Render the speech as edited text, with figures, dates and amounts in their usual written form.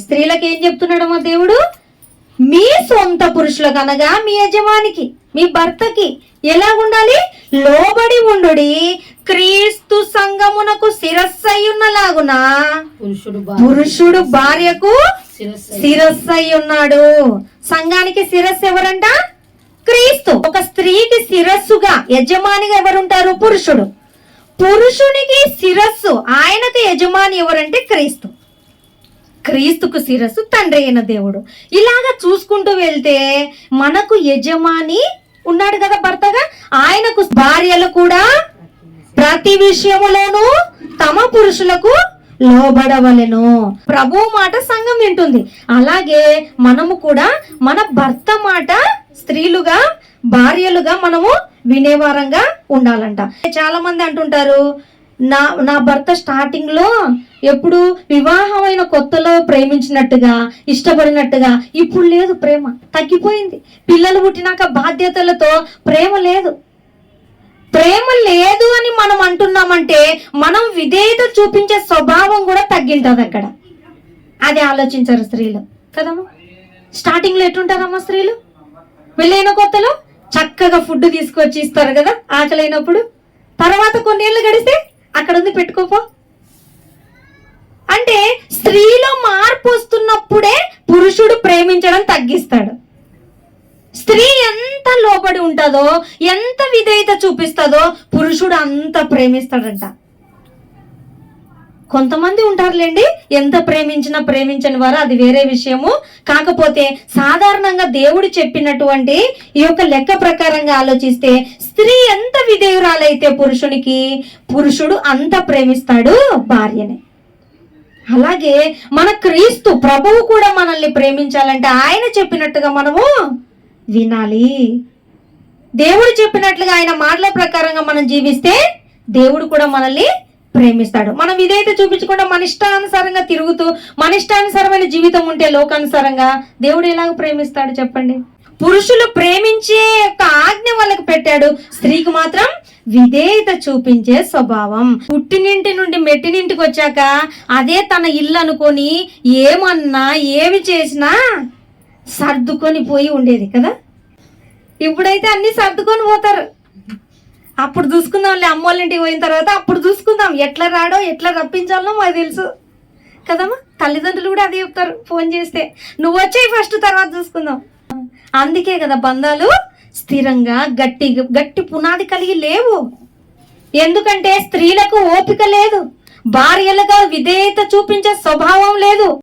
స్త్రీలకు ఏం చెప్తున్నాడమ్మా దేవుడు? మీ సొంత పురుషులకు అనగా మీ యజమానికి, మీ భర్తకి ఎలా ఉండాలి? లోబడి ఉండుడి, క్రీస్తు సంఘమునకు శిరస్సయ్యున్నలాగున పురుషుడు భార్యకు శిరస్సై ఉన్నాడు. సంఘానికి శిరస్సు ఎవరంట? క్రీస్తు. ఒక స్త్రీకి శిరస్సుగా యజమానిగా ఎవరుంటారు? పురుషుడు. పురుషునికి శిరస్సు, ఆయనకు యజమాని ఎవరంటే క్రీస్తు. క్రీస్తుకు శిరస్సు తండ్రి అయిన దేవుడు. ఇలాగా చూసుకుంటూ వెళ్తే మనకు యజమాని ఉన్నాడు కదా భర్తగా, ఆయనకు భార్యలు కూడా ప్రతి విషయములోనూ తమ పురుషులకు లోబడవలెను. ప్రభు మాట సంఘం వింటుంది. అలాగే మనము కూడా మన భర్త మాట స్త్రీలుగా, భార్యలుగా మనము వినేవారంగా ఉండాలంట. చాలా మంది అంటుంటారు, నా భర్త స్టార్టింగ్ లో ఎప్పుడు వివాహమైన కొత్తలో ప్రేమించినట్టుగా, ఇష్టపడినట్టుగా ఇప్పుడు లేదు, ప్రేమ తగ్గిపోయింది. పిల్లలు పుట్టినాక బాధ్యతలతో ప్రేమ లేదు. ప్రేమ లేదు అని మనం అంటున్నామంటే మనం విధేయత చూపించే స్వభావం కూడా తగ్గింటది అక్కడ. అది ఆలోచించరు స్త్రీలు కదమ్మా. స్టార్టింగ్ లో ఎట్టుంటారమ్మా స్త్రీలు? పెళ్ళైన కొత్తలో చక్కగా ఫుడ్ తీసుకొచ్చి ఇస్తారు కదా ఆకలైనప్పుడు. తర్వాత కొన్నేళ్ళు గడిస్తే అక్కడ ఉంది పెట్టుకోపో అంటే స్త్రీలో మార్పు వస్తున్నప్పుడే పురుషుడు ప్రేమించడం తగ్గిస్తాడు. స్త్రీ ఎంత లోబడి ఉంటుందో, ఎంత విధేయత చూపిస్తుందో పురుషుడు అంత ప్రేమిస్తాడంట. కొంతమంది ఉంటారులేండి, ఎంత ప్రేమించినా ప్రేమించని వారు, అది వేరే విషయము. కాకపోతే సాధారణంగా దేవుడు చెప్పినటువంటి ఈ యొక్క లెక్క ప్రకారంగా ఆలోచిస్తే స్త్రీ ఎంత విధేయురాలైతే పురుషునికి, పురుషుడు అంత ప్రేమిస్తాడు భార్యని. అలాగే మన క్రీస్తు ప్రభువు కూడా మనల్ని ప్రేమించాలంటే ఆయన చెప్పినట్టుగా మనము వినాలి. దేవుడు చెప్పినట్లుగా ఆయన మాటల ప్రకారంగా మనం జీవిస్తే దేవుడు కూడా మనల్ని ప్రేమిస్తాడు. మనం విధేయత చూపించకుండా మన ఇష్టానుసారంగా తిరుగుతూ మన ఇష్టానుసారమైన జీవితం ఉంటే లోకానుసారంగా దేవుడు ఎలాగ ప్రేమిస్తాడు చెప్పండి? పురుషులు ప్రేమించే యొక్క ఆజ్ఞ వాళ్ళకి పెట్టాడు, స్త్రీకి మాత్రం విధేయత చూపించే స్వభావం. పుట్టినింటి నుండి మెట్టినింటికి వచ్చాక అదే తన ఇల్లు అనుకొని ఏమన్నా ఏమి చేసినా సర్దుకొని పోయి ఉండేది కదా. ఇప్పుడైతే అన్ని సర్దుకొని పోతారు. అప్పుడు చూసుకుందాంలే, అమ్మోళ్ళ ఇంటికి పోయిన తర్వాత అప్పుడు చూసుకుందాం, ఎట్లా రాడో ఎట్లా రప్పించాలో మాకు తెలుసు కదమ్మా. తల్లిదండ్రులు కూడా అదే చెప్తారు, ఫోన్ చేస్తే నువ్వు వచ్చాయి ఫస్ట్, తర్వాత చూసుకుందాం. అందుకే కదా బంధాలు స్థిరంగా గట్టి పునాది కలిగి లేవు. ఎందుకంటే స్త్రీలకు ఓపిక లేదు, భార్యలుగా విధేయత చూపించే స్వభావం లేదు.